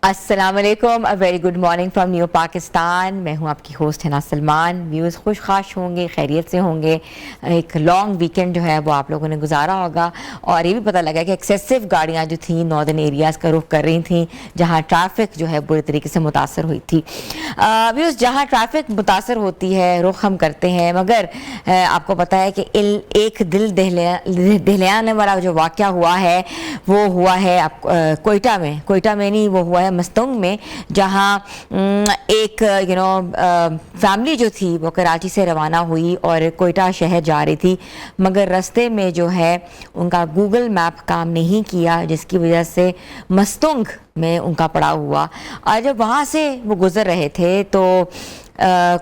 السلام علیکم، very good morning from new Pakistan. میں ہوں آپ کی ہوسٹ حنا سلمان. ویوز خوش خاش ہوں گے، خیریت سے ہوں گے. ایک لانگ ویکینڈ جو ہے وہ آپ لوگوں نے گزارا ہوگا، اور یہ بھی پتہ لگا کہ ایکسیسو گاڑیاں جو تھیں ناردرن ایریاز کا رخ کر رہی تھیں، جہاں ٹریفک جو ہے بری طریقے سے متاثر ہوئی تھی. ویوز جہاں ٹریفک متاثر ہوتی ہے رخ ہم کرتے ہیں، مگر آپ کو پتہ ہے کہ ایک دل دہلانے والا جو واقعہ ہوا ہے وہ ہوا ہے کوئٹہ میں نہیں، وہ ہوا ہے مستونگ میں، جہاں ایک فیملی جو تھی وہ کراچی سے روانہ ہوئی اور کوئٹہ شہر جا رہی تھی، مگر رستے میں جو ہے ان کا گوگل میپ کام نہیں کیا، جس کی وجہ سے مستونگ میں ان کا پڑاؤ ہوا. اور جب وہاں سے وہ گزر رہے تھے تو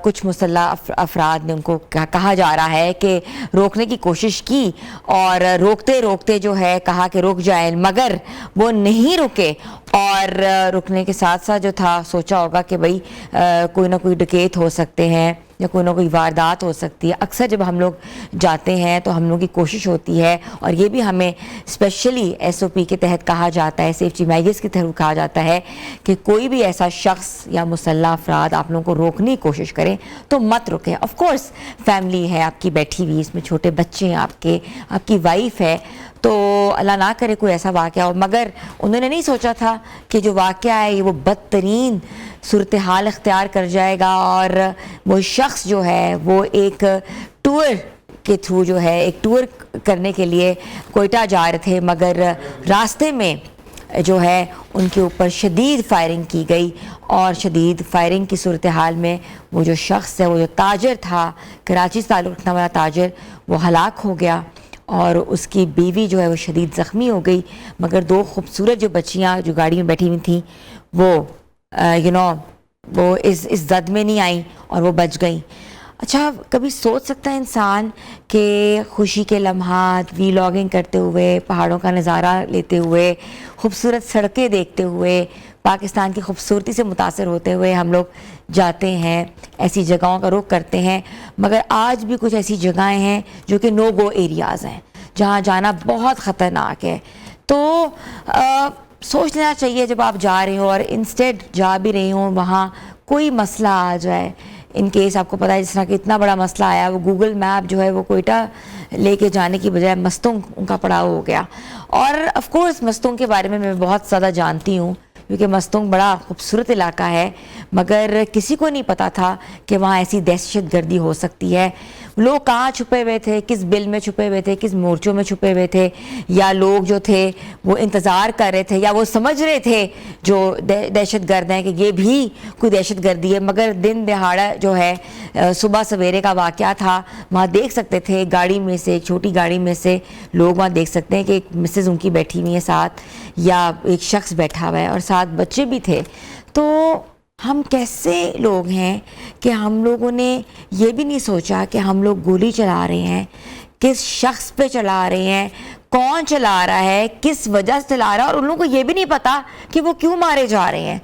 کچھ مسلح افراد نے ان کو کہا جا رہا ہے کہ روکنے کی کوشش کی، اور روکتے روکتے جو ہے کہا کہ رک جائیں، مگر وہ نہیں رکے. اور رکنے کے ساتھ ساتھ جو تھا سوچا ہوگا کہ بھئی کوئی نہ کوئی ڈکیت ہو سکتے ہیں یا کوئی نہ کوئی واردات ہو سکتی ہے. اکثر جب ہم لوگ جاتے ہیں تو ہم لوگوں کی کوشش ہوتی ہے، اور یہ بھی ہمیں اسپیشلی SOP کے تحت کہا جاتا ہے، سیفٹی میجرز کے تحت کہا جاتا ہے کہ کوئی بھی ایسا شخص یا مسلح افراد آپ لوگوں کو روکنے کی کوشش کریں تو مت رکیں. آف کورس فیملی ہے آپ کی بیٹھی ہوئی، اس میں چھوٹے بچے ہیں آپ کی وائف ہے، تو اللہ نہ کرے کوئی ایسا واقعہ ہو. مگر انہوں نے نہیں سوچا تھا کہ جو واقعہ ہے یہ وہ بدترین صورتحال اختیار کر جائے گا، اور وہ شخص جو ہے وہ ایک ٹور کے تھرو جو ہے ایک ٹور کرنے کے لیے کوئٹہ جا رہے تھے، مگر راستے میں جو ہے ان کے اوپر شدید فائرنگ کی گئی، اور شدید فائرنگ کی صورتحال میں وہ جو شخص ہے، وہ جو تاجر تھا، کراچی سے تعلق رکھنے والا تاجر، وہ ہلاک ہو گیا، اور اس کی بیوی جو ہے وہ شدید زخمی ہو گئی. مگر دو خوبصورت جو بچیاں جو گاڑی میں بیٹھی ہوئی تھیں وہ اس زد میں نہیں آئیں اور وہ بچ گئیں. اچھا، کبھی سوچ سکتا ہے انسان کہ خوشی کے لمحات ویلاگنگ کرتے ہوئے، پہاڑوں کا نظارہ لیتے ہوئے، خوبصورت سڑکیں دیکھتے ہوئے، پاکستان کی خوبصورتی سے متاثر ہوتے ہوئے ہم لوگ جاتے ہیں، ایسی جگہوں کا رخ کرتے ہیں، مگر آج بھی کچھ ایسی جگہیں ہیں جو کہ نو گو ایریاز ہیں، جہاں جانا بہت خطرناک ہے. تو سوچ لینا چاہیے جب آپ جا رہے ہو، اور انسٹیڈ جا بھی رہے ہوں وہاں کوئی مسئلہ آ جائے، ان کیس آپ کو پتہ ہے جس طرح کہ اتنا بڑا مسئلہ آیا، وہ گوگل میپ جو ہے وہ کوئٹہ لے کے جانے کی بجائے مستونگ ان کا پڑاؤ ہو گیا. اور آف کورس مستونگ کے بارے میں بہت زیادہ جانتی ہوں، کیونکہ مستونگ بڑا خوبصورت علاقہ ہے، مگر کسی کو نہیں پتا تھا کہ وہاں ایسی دہشت گردی ہو سکتی ہے. لوگ کہاں چھپے ہوئے تھے، کس بل میں چھپے ہوئے تھے، کس مورچوں میں چھپے ہوئے تھے، یا لوگ جو تھے وہ انتظار کر رہے تھے، یا وہ سمجھ رہے تھے جو دہشت گرد ہیں کہ یہ بھی کوئی دہشت گردی ہے. مگر دن دہاڑا جو ہے صبح سویرے کا واقعہ تھا. وہاں دیکھ سکتے تھے گاڑی میں سے، ایک چھوٹی گاڑی میں سے لوگ وہاں دیکھ سکتے ہیں کہ ایک مسز ان کی بیٹھی ہوئی ہے ساتھ، یا ایک شخص بیٹھا ہوا ہے، اور ساتھ بچے بھی تھے. تو ہم کیسے لوگ ہیں کہ ہم لوگوں نے یہ بھی نہیں سوچا کہ ہم لوگ گولی چلا رہے ہیں، کس شخص پہ چلا رہے ہیں، کون چلا رہا ہے، کس وجہ سے چلا رہا ہے، اور ان لوگوں کو یہ بھی نہیں پتا کہ وہ کیوں مارے جا رہے ہیں.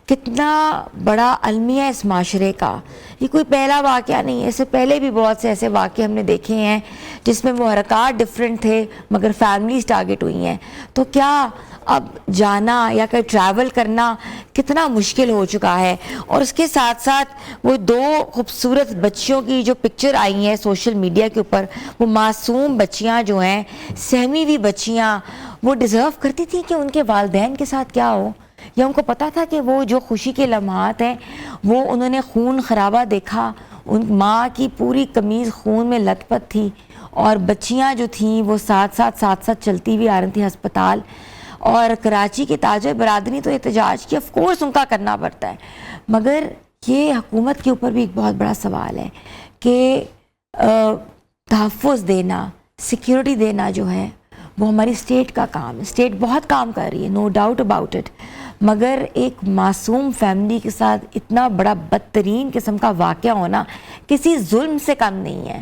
کتنا بڑا المیہ اس معاشرے کا. یہ کوئی پہلا واقعہ نہیں ہے، اس سے پہلے بھی بہت سے ایسے واقعے ہم نے دیکھے ہیں جس میں وہ حرکات ڈیفرنٹ تھے مگر فیملیز ٹارگٹ ہوئی ہیں. تو کیا اب جانا یا کہ ٹریول کرنا کتنا مشکل ہو چکا ہے. اور اس کے ساتھ ساتھ وہ دو خوبصورت بچیوں کی جو پکچر آئی ہیں سوشل میڈیا کے اوپر، وہ معصوم بچیاں جو ہیں، سہمی ہوئی بچیاں، وہ ڈیزرو کرتی تھیں کہ ان کے والدین کے ساتھ کیا ہو، یا ان کو پتا تھا کہ وہ جو خوشی کے لمحات ہیں وہ انہوں نے خون خرابہ دیکھا، ان ماں کی پوری قمیض خون میں لت پت تھی، اور بچیاں جو تھیں وہ ساتھ ساتھ چلتی ہوئی آ رہی تھیں ہسپتال. اور کراچی کے تاجر برادری تو احتجاج کی آف کورس ان کا کرنا پڑتا ہے، مگر یہ حکومت کے اوپر بھی ایک بہت بڑا سوال ہے کہ تحفظ دینا، سیکیورٹی دینا جو ہے وہ ہماری اسٹیٹ کا کام ہے. اسٹیٹ بہت کام کر رہی ہے، نو ڈاؤٹ اباؤٹ اٹ، مگر ایک معصوم فیملی کے ساتھ اتنا بڑا بدترین قسم کا واقعہ ہونا کسی ظلم سے کم نہیں ہے.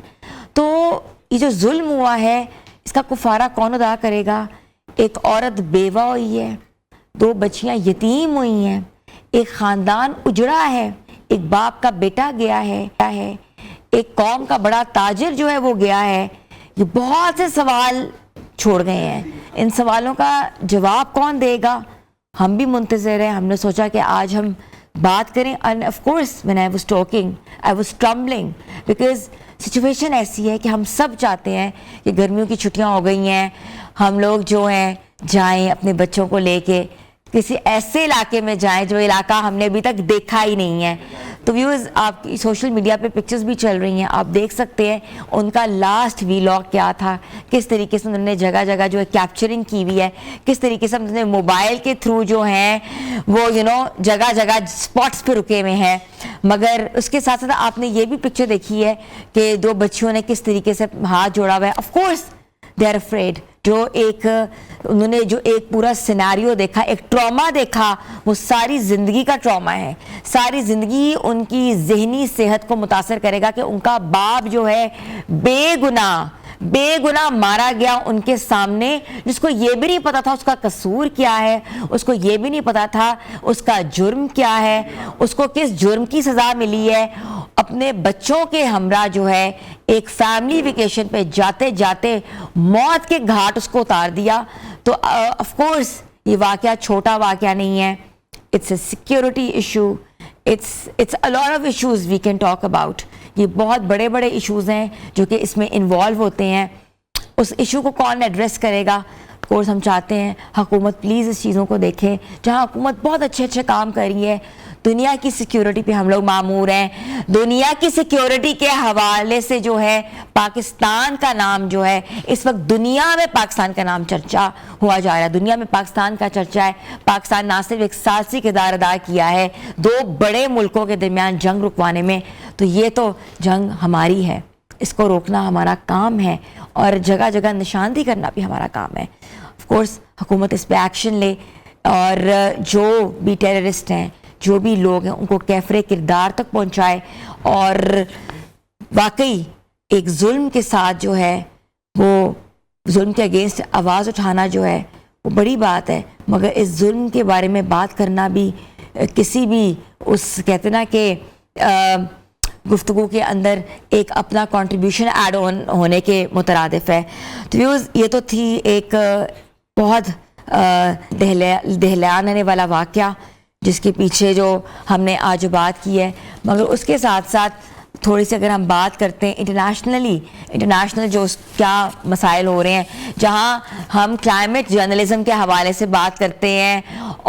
تو یہ جو ظلم ہوا ہے اس کا کفارہ کون ادا کرے گا؟ ایک عورت بیوہ ہوئی ہے، دو بچیاں یتیم ہوئی ہیں، ایک خاندان اجڑا ہے، ایک باپ کا بیٹا گیا ہے، ایک قوم کا بڑا تاجر جو ہے وہ گیا ہے. یہ بہت سے سوال چھوڑ گئے ہیں. ان سوالوں کا جواب کون دے گا؟ ہم بھی منتظر ہیں. ہم نے سوچا کہ آج ہم بات کریں. And of course when I was talking I was trembling because situation ایسی ہے کہ ہم سب چاہتے ہیں کہ گرمیوں کی چھٹیاں ہو گئی ہیں, ہم لوگ جو ہیں جائیں اپنے بچوں کو لے کے کسی ایسے علاقے میں جائیں جو علاقہ ہم نے ابھی تک دیکھا ہی نہیں ہے. تو ویورز, آپ کی سوشل میڈیا پہ پکچرز بھی چل رہی ہیں, آپ دیکھ سکتے ہیں ان کا لاسٹ ویلاگ کیا تھا, کس طریقے سے انہوں نے جگہ جگہ جو ہے کیپچرنگ کی ہوئی ہے, کس طریقے سے انہوں نے موبائل کے تھرو جو ہیں وہ جگہ جگہ اسپاٹس پہ رکے ہوئے ہیں. مگر اس کے ساتھ ساتھ آپ نے یہ بھی پکچر دیکھی ہے کہ دو بچیوں نے کس طریقے سے ہاتھ جوڑا ہوا ہے. Of course they are afraid. انہوں نے جو ایک پورا سینیریو دیکھا, ایک ٹراما دیکھا, وہ ساری زندگی کا ٹراما ہے. ساری زندگی ان کی ذہنی صحت کو متاثر کرے گا کہ ان کا باپ جو ہے بے گناہ مارا گیا ان کے سامنے, جس کو یہ بھی نہیں پتا تھا اس کا قصور کیا ہے, اس کو یہ بھی نہیں پتا تھا اس کا جرم کیا ہے, اس کو کس جرم کی سزا ملی ہے. اپنے بچوں کے ہمراہ جو ہے ایک فیملی ویکیشن پہ جاتے جاتے موت کے گھاٹ اس کو اتار دیا. تو آف کورس یہ واقعہ چھوٹا واقعہ نہیں ہے. It's a security issue, it's a lot of issues we can talk about. یہ بہت بڑے بڑے ایشوز ہیں جو کہ اس میں انوالو ہوتے ہیں. اس ایشو کو کون ایڈریس کرے گا؟ آف کورس ہم چاہتے ہیں حکومت پلیز اس چیزوں کو دیکھے. جہاں حکومت بہت اچھے کام کر رہی ہے, دنیا کی سیکیورٹی پہ ہم لوگ مامور ہیں. دنیا کی سیکیورٹی کے حوالے سے جو ہے پاکستان کا نام جو ہے اس وقت دنیا میں پاکستان کا نام چرچا ہوا جا رہا ہے. دنیا میں پاکستان کا چرچا ہے. پاکستان نہ صرف ایک سازی کردار ادا کیا ہے دو بڑے ملکوں کے درمیان جنگ رکوانے میں, تو یہ تو جنگ ہماری ہے, اس کو روکنا ہمارا کام ہے اور جگہ جگہ نشاندہی کرنا بھی ہمارا کام ہے. آف کورس حکومت اس پہ ایکشن لے اور جو بھی ٹیررسٹ ہیں, جو بھی لوگ ہیں, ان کو کیفر کردار تک پہنچائے. اور واقعی ایک ظلم کے ساتھ جو ہے وہ ظلم کے اگینسٹ آواز اٹھانا جو ہے وہ بڑی بات ہے, مگر اس ظلم کے بارے میں بات کرنا بھی کسی بھی اس کہتے نا کہ گفتگو کے اندر ایک اپنا کنٹریبیوشن ایڈ آن ہونے کے مترادف ہے. تو یہ تو تھی ایک بہت دہلانے والا واقعہ جس کے پیچھے جو ہم نے آج بات کی ہے. مگر اس کے ساتھ ساتھ تھوڑی سی اگر ہم بات کرتے ہیں انٹرنیشنل جو کیا مسائل ہو رہے ہیں, جہاں ہم کلائمیٹ جرنلزم کے حوالے سے بات کرتے ہیں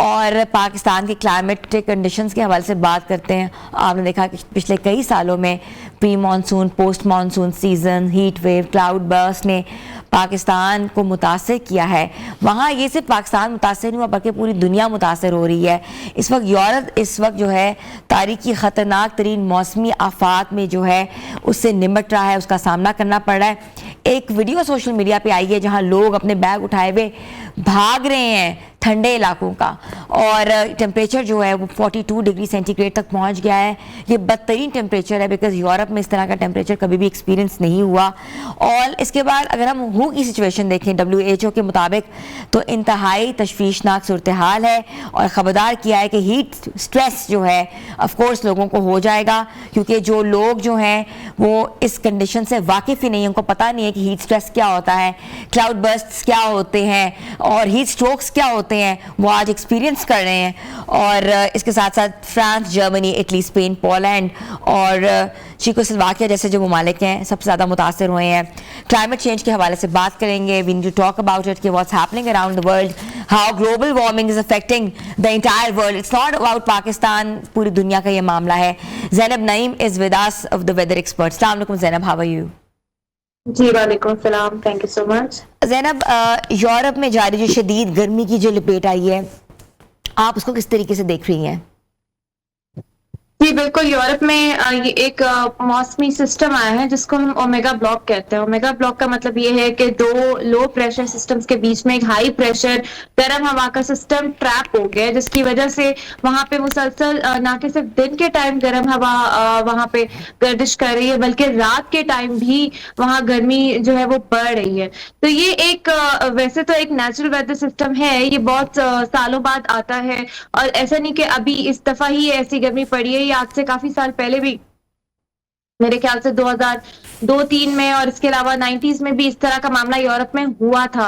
اور پاکستان کے کلائمیٹک کنڈیشنز کے حوالے سے بات کرتے ہیں. آپ نے دیکھا کہ پچھلے کئی سالوں میں pre monsoon, post monsoon season, heat wave, cloud burst نے پاکستان کو متاثر کیا ہے. وہاں یہ صرف پاکستان متاثر نہیں ہوا بلکہ پوری دنیا متاثر ہو رہی ہے. اس وقت یورپ اس وقت جو ہے تاریخی خطرناک ترین موسمی آفات میں جو ہے اس سے نمٹ رہا ہے, اس کا سامنا کرنا پڑ رہا ہے. ایک ویڈیو سوشل میڈیا پہ آئی ہے جہاں لوگ اپنے بیگ اٹھائے ہوئے بھاگ رہے ہیں ٹھنڈے علاقوں کا, اور ٹیمپریچر جو ہے وہ 42 ڈگری سینٹی گریڈ تک پہنچ گیا ہے. یہ بدترین ٹیمپریچر ہے بیکاز یورپ میں اس طرح کا ٹیمپریچر کبھی بھی ایکسپیرینس نہیں ہوا. اور اس کے بعد اگر ہم ہو کی سچویشن دیکھیں WHO کے مطابق تو انتہائی تشویشناک صورتحال ہے, اور خبردار کیا ہے کہ ہیٹ سٹریس جو ہے آف کورس لوگوں کو ہو جائے گا, کیونکہ جو لوگ جو ہیں وہ اس کنڈیشن سے واقف ہی نہیں ہیں, ان کو پتہ نہیں ہے کہ ہیٹ سٹریس کیا ہوتا ہے, کلاؤڈ برسٹس کیا ہوتے ہیں اور ہیٹ سٹروکس کیا ہوتے ہیں, وہ آج ایکسپیرینس کر رہے ہیں. اور اس کے ساتھ ساتھ France, Germany, Italy, Spain, Poland اور چیکوسلواکیہ جیسے جو ممالک ہیں سب سے زیادہ متاثر ہوئے ہیں. کلائمیٹ چینج کے حوالے سے بات کریں گے. We need to talk about it کہ what's happening around the world, how global warming is affecting the entire world. It's not about Pakistan, پوری دنیا کا یہ معاملہ ہے. Zainab Naeem is with us of the weather expert. السلام علیکم زینب, ہاؤ آر یو؟ جی وعلیکم السلام, thank you so much. Zainab, Europe میں جاری جو شدید گرمی کی جو لپیٹ آئی ہے آپ اس کو کس طریقے سے دیکھ رہی ہیں؟ جی بالکل, یورپ میں یہ ایک موسمی سسٹم آیا ہے جس کو ہم اومیگا بلاک کہتے ہیں. اومیگا بلاک کا مطلب یہ ہے کہ دو لو پریشر سسٹمز کے بیچ میں ایک ہائی پریشر گرم ہوا کا سسٹم ٹریپ ہو گیا ہے, جس کی وجہ سے وہاں پہ مسلسل نہ کہ صرف دن کے ٹائم گرم ہوا وہاں پہ گردش کر رہی ہے بلکہ رات کے ٹائم بھی وہاں گرمی جو ہے وہ بڑھ رہی ہے. تو یہ ایک ویسے تو ایک نیچرل ویدر سسٹم ہے, یہ بہت سالوں بعد آتا ہے, اور ایسا نہیں کہ ابھی اس دفعہ ہی ایسی گرمی پڑی ہے. آج سے کافی سال پہلے بھی میرے خیال سے 2002-3 میں اور اس کے علاوہ 90s میں بھی اس طرح کا معاملہ یورپ میں ہوا تھا.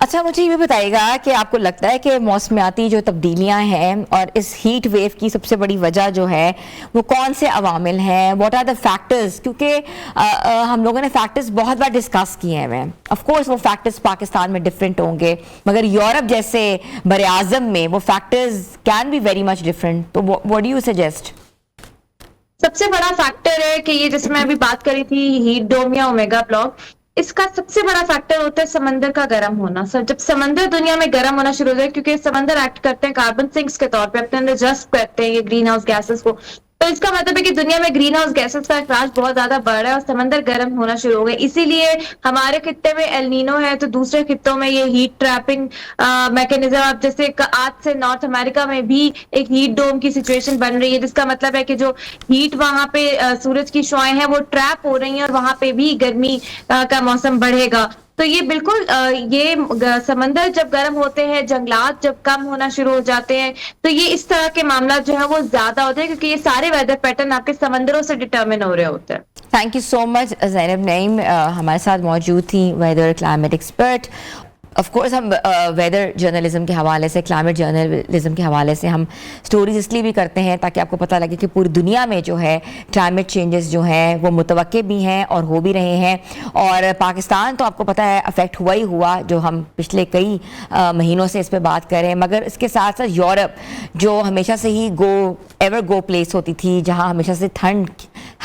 اچھا مجھے یہ بتائیے گا کہ آپ کو لگتا ہے کہ موسمیاتی جو تبدیلیاں ہیں اور اس ہیٹ ویو کی سب سے بڑی وجہ جو ہے وہ کون سے عوامل ہیں؟ What are the factors? کیونکہ ہم لوگوں نے فیکٹرز بہت بار ڈسکس کیے ہوئے ہیں. آف کورس وہ فیکٹرز پاکستان میں ڈفرینٹ ہوں گے مگر یورپ جیسے بر اعظم میں وہ factors can be very much different. تو واٹ ڈو یو سجیسٹ؟ سب سے بڑا فیکٹر ہے کہ یہ جس میں ابھی بات کری تھی ہیٹ ڈوم یا اومیگا بلاک، اس کا سب سے بڑا فیکٹر ہوتا ہے سمندر کا گرم ہونا. سر جب سمندر دنیا میں گرم ہونا شروع ہو جائے، کیونکہ سمندر ایکٹ کرتے ہیں کاربن سنکس کے طور پہ، اپنے اندر جذب کرتے ہیں یہ گرین ہاؤس گیسز کو، تو اس کا مطلب ہے کہ دنیا میں گرین ہاؤس گیسز کا اخراج بہت زیادہ بڑھ رہا ہے اور سمندر گرم ہونا شروع ہو گئے. اسی لیے ہمارے خطے میں ایل نینو ہے تو دوسرے خطوں میں یہ ہیٹ ٹریپنگ میکینزم، اب جیسے آج سے نارتھ امریکہ میں بھی ایک ہیٹ ڈوم کی سچویشن بن رہی ہے، جس کا مطلب ہے کہ جو ہیٹ وہاں پہ سورج کی شعائیں ہیں وہ ٹریپ ہو رہی ہیں اور وہاں پہ بھی گرمی کا موسم بڑھے گا. تو یہ بالکل یہ سمندر جب گرم ہوتے ہیں، جنگلات جب کم ہونا شروع ہو جاتے ہیں، تو یہ اس طرح کے معاملات جو ہے وہ زیادہ ہوتے ہیں، کیونکہ یہ سارے ویدر پیٹرن آپ کے سمندروں سے ڈٹرمن ہو رہے ہوتے ہیں. تھینک یو سو مچ زینب نعیم ہمارے ساتھ موجود تھیں، weather climate expert. Of course ہم ویدر جرنلزم کے حوالے سے، کلائمیٹ جرنلزم کے حوالے سے ہم سٹوریز اس لیے بھی کرتے ہیں تاکہ آپ کو پتہ لگے کہ پوری دنیا میں جو ہے کلائمیٹ چینجز جو ہیں وہ متوقع بھی ہیں اور ہو بھی رہے ہیں. اور پاکستان تو آپ کو پتہ ہے افیکٹ ہوا ہی ہوا، جو ہم پچھلے کئی مہینوں سے اس پہ بات کر رہے ہیں. مگر اس کے ساتھ ساتھ یورپ جو ہمیشہ سے ہی ایور گو پلیس ہوتی تھی، جہاں ہمیشہ سے ٹھنڈ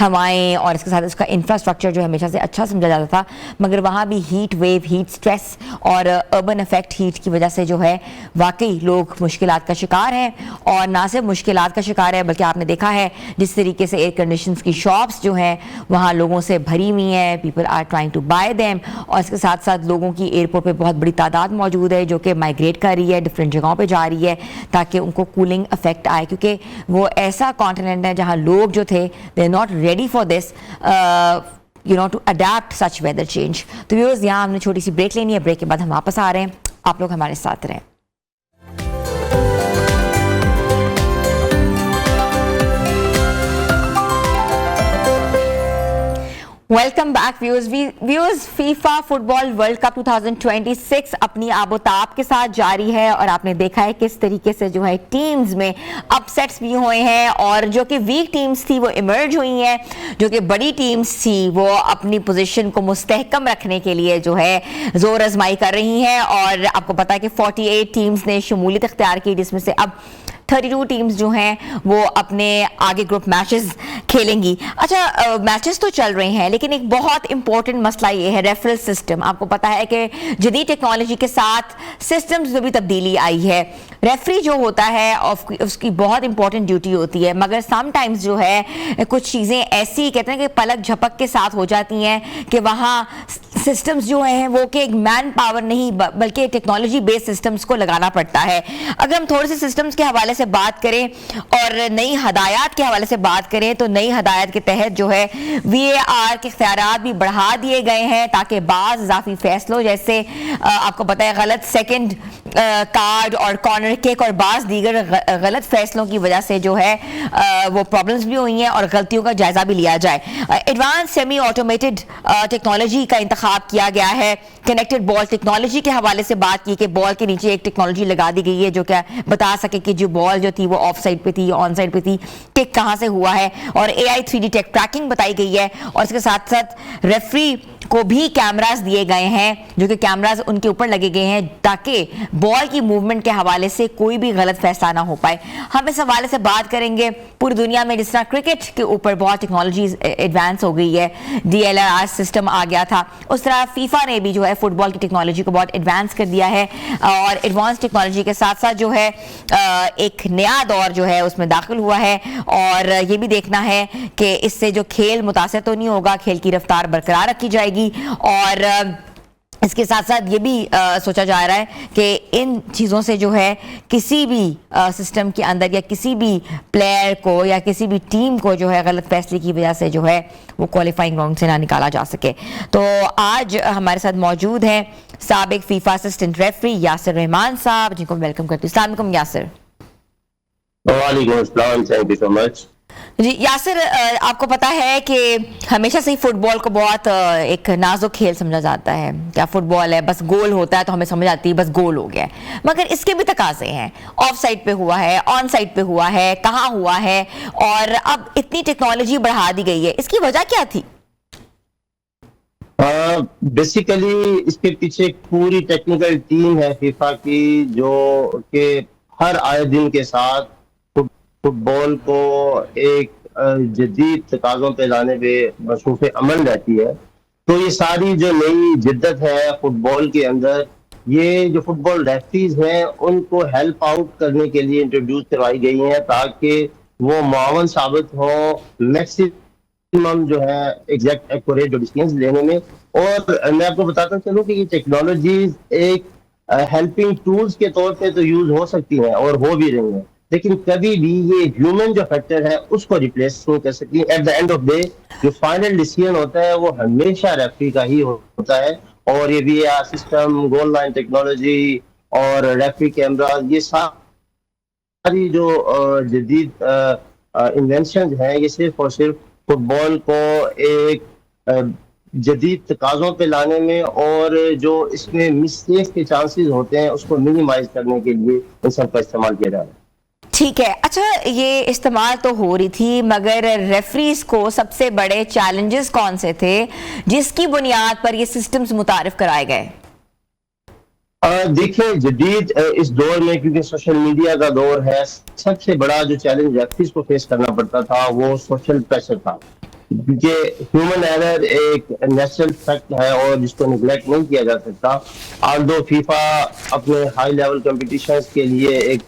ہوائیں اور اس کے ساتھ اس کا انفراسٹرکچر جو ہمیشہ سے اچھا سمجھا جاتا تھا، مگر وہاں بھی ہیٹ ویو، ہیٹ سٹریس اور اربن افیکٹ ہیٹ کی وجہ سے جو ہے واقعی لوگ مشکلات کا شکار ہیں. اور نہ صرف مشکلات کا شکار ہے بلکہ آپ نے دیکھا ہے جس طریقے سے ایئر کنڈیشنز کی شاپس جو ہیں وہاں لوگوں سے بھری ہوئی ہیں، people are trying to buy them. اور اس کے ساتھ ساتھ لوگوں کی ایئرپورٹ پہ بہت بڑی تعداد موجود ہے جو کہ مائگریٹ کر رہی ہے، ڈفرینٹ جگہوں پہ جا رہی ہے تاکہ ان کو کولنگ افیکٹ آئے، کیونکہ وہ ایسا کانٹیننٹ ہے جہاں لوگ جو تھے they are not ready for this to adapt such weather change. تو ویورز یہاں ہم نے چھوٹی سی بریک لینی ہے، بریک کے بعد ہم واپس آ رہے ہیں، آپ لوگ ہمارے ساتھ رہیں. Welcome back viewers. FIFA football world cup 2026 اپنی آب و تاب کے ساتھ جاری ہے اور آپ نے دیکھا ہے کس طریقے سے جو ہے ٹیمز میں اپ سیٹس بھی ہوئے ہیں اور جو کہ ویک ٹیمز تھی وہ ایمرج ہوئی ہیں، جو کہ بڑی ٹیمز تھی وہ اپنی پوزیشن کو مستحکم رکھنے کے لیے جو ہے زور آزمائی کر رہی ہیں. اور آپ کو پتا ہے کہ 48 ٹیمز نے شمولیت اختیار کی، جس میں سے اب 32 ٹیمز جو ہیں وہ اپنے آگے گروپ میچز کھیلیں گی. اچھا میچز تو چل رہے ہیں لیکن ایک بہت امپورٹنٹ مسئلہ یہ ہے ریفرل سسٹم. آپ کو پتہ ہے کہ جدید ٹیکنالوجی کے ساتھ سسٹمز میں بھی تبدیلی آئی ہے. ریفری جو ہوتا ہے اس کی بہت امپورٹنٹ ڈیوٹی ہوتی ہے، مگر سم ٹائمز جو ہے کچھ چیزیں ایسی کہتے ہیں کہ پلک جھپک کے ساتھ ہو جاتی ہیں کہ وہاں سسٹمز جو ہیں وہ کہ ایک مین پاور نہیں بلکہ ٹیکنالوجی بیس سسٹمز کو لگانا پڑتا ہے. اگر ہم تھوڑے سے سسٹمز کے حوالے سے بات کریں اور نئی ہدایات کے حوالے سے بات کریں تو نئی ہدایت کے تحت جو ہے وی اے آر کے اختیارات بھی بڑھا دیے گئے ہیں تاکہ بعض اضافی فیصلوں جیسے آپ کو پتہ ہے غلط سیکنڈ کارڈ اور کارنر کک اور بعض دیگر غلط فیصلوں کی وجہ سے جو ہے وہ پرابلمز بھی ہوئی ہیں اور غلطیوں کا جائزہ بھی لیا جائے. ایڈوانس سیمی آٹومیٹڈ ٹیکنالوجی کا انتخاب کیا گیا ہے. کنیکٹڈ بال ٹیکنالوجی کے حوالے سے بات کی کہ بال کے نیچے ایک ٹیکنالوجی لگا دی گئی ہے جو کہ بتا سکے کہ جو بال جو تھی وہ آف سائڈ پہ تھی، آن سائڈ پہ تھی، کک کہاں سے ہوا ہے. اور AI 3D ٹریکنگ بتائی گئی ہے. اور اس کے ساتھ ساتھ ریفری کو بھی کیمراز دیے گئے ہیں جو کہ کیمراز ان کے اوپر لگے گئے ہیں تاکہ بال کی موومنٹ کے حوالے سے کوئی بھی غلط فیصلہ نہ ہو پائے. ہم اس حوالے سے بات کریں گے پوری دنیا میں جس طرح کرکٹ کے اوپر بہت ٹیکنالوجیز ایڈوانس ہو گئی ہے، DLR سسٹم آ گیا تھا، اس طرح فیفا نے بھی جو ہے فٹ بال کی ٹیکنالوجی کو بہت ایڈوانس کر دیا ہے. اور ایڈوانس ٹیکنالوجی کے ساتھ ساتھ جو ہے ایک نیا دور جو ہے اس میں داخل ہوا ہے اور یہ بھی دیکھنا ہے کہ اس سے جو کھیل متاثر تو نہیں ہوگا، کھیل کی رفتار برقرار رکھی جائے گی. اور اس کے ساتھ ساتھ یہ بھی سوچا جا رہا ہے کہ ان چیزوں سے جو ہے کسی بھی سسٹم کے اندر یا کسی بھی پلیئر کو یا کسی بھی ٹیم کو جو ہے غلط فیصلے کی وجہ سے جو ہے وہ کوالیفائنگ راؤنڈ سے نہ نکالا جا سکے. تو آج ہمارے ساتھ موجود ہیں سابق فیفا اسسٹنٹ ریفری یاسر رحمان صاحب، جن کو ویلکم کرتی ہوں. السلام علیکم یاسر. وعلیکم السلام، تھینک یو سو مچ. جی یاسر، آپ کو پتا ہے کہ ہمیشہ سے ہی فٹ بال کو بہت ایک نازک کھیل سمجھا جاتا ہے. کیا فٹ بال ہے، بس گول ہوتا ہے تو ہمیں سمجھ آتی ہے بس گول ہو گیا ہے، مگر اس کے بھی تقاضے ہیں. آف سائڈ پہ ہوا ہے، آن سائڈ پہ ہوا ہے، کہاں ہوا ہے، اور اب اتنی ٹیکنالوجی بڑھا دی گئی ہے. اس کی وجہ کیا تھی؟ بیسیکلی اس کے پیچھے ایک پوری ٹیکنیکل ٹیم ہے فیفا کی، جو کہ ہر آئے دن کے ساتھ فٹ بال کو ایک جدید تقاضوں پہ لانے پہ مصروف عمل رہتی ہے. تو یہ ساری جو نئی جدت ہے فٹ بال کے اندر، یہ جو فٹ بال ریفریز ہیں ان کو ہیلپ آؤٹ کرنے کے لیے انٹروڈیوس کروائی گئی ہیں، تاکہ وہ معاون ثابت ہوں میکسیمم جو ہے ایگزیکٹ ایکوریٹ ڈیسیژنز لینے میں. اور میں آپ کو بتاتا چلوں کہ یہ ٹیکنالوجیز ایک ہیلپنگ ٹولز کے طور پہ تو یوز ہو سکتی ہیں اور ہو بھی رہی ہیں، لیکن کبھی بھی یہ ہیومن جو فیکٹر ہے اس کو ریپلیس نہیں کر سکتی. At the end of day جو فائنل ڈیسیژن ہوتا ہے وہ ہمیشہ ریفری کا ہی ہوتا ہے. اور یہ V R system, goal line technology اور ریفری کیمراز، یہ ساری جو جدید انوینشن ہیں، یہ صرف اور صرف فٹ بال کو ایک جدید تقاضوں پہ لانے میں اور جو اس میں مسٹیک کے چانسز ہوتے ہیں اس کو منیمائز کرنے کے لیے ان سب کا استعمال کیا جا رہا ہے. ٹھیک ہے. اچھا، یہ استعمال تو ہو رہی تھی، مگر ریفریز کو سب سے بڑے چیلنجز کون سے تھے جس کی بنیاد پر یہ سسٹمز متعارف کرائے گئے؟ دیکھیں، جدید اس دور میں کیونکہ سوشل میڈیا کا دور ہے، سب سے بڑا جو چیلنج ریفریز کو فیس کرنا پڑتا تھا وہ سوشل پریشر تھا، کیونکہ ہیومن ایرر ایک نیچرل فیکٹ ہے اور جس کو نیگلیکٹ نہیں کیا جا سکتا. آلدو فیفا اپنے ہائی لیول کمپٹیشنز کے لیے ایک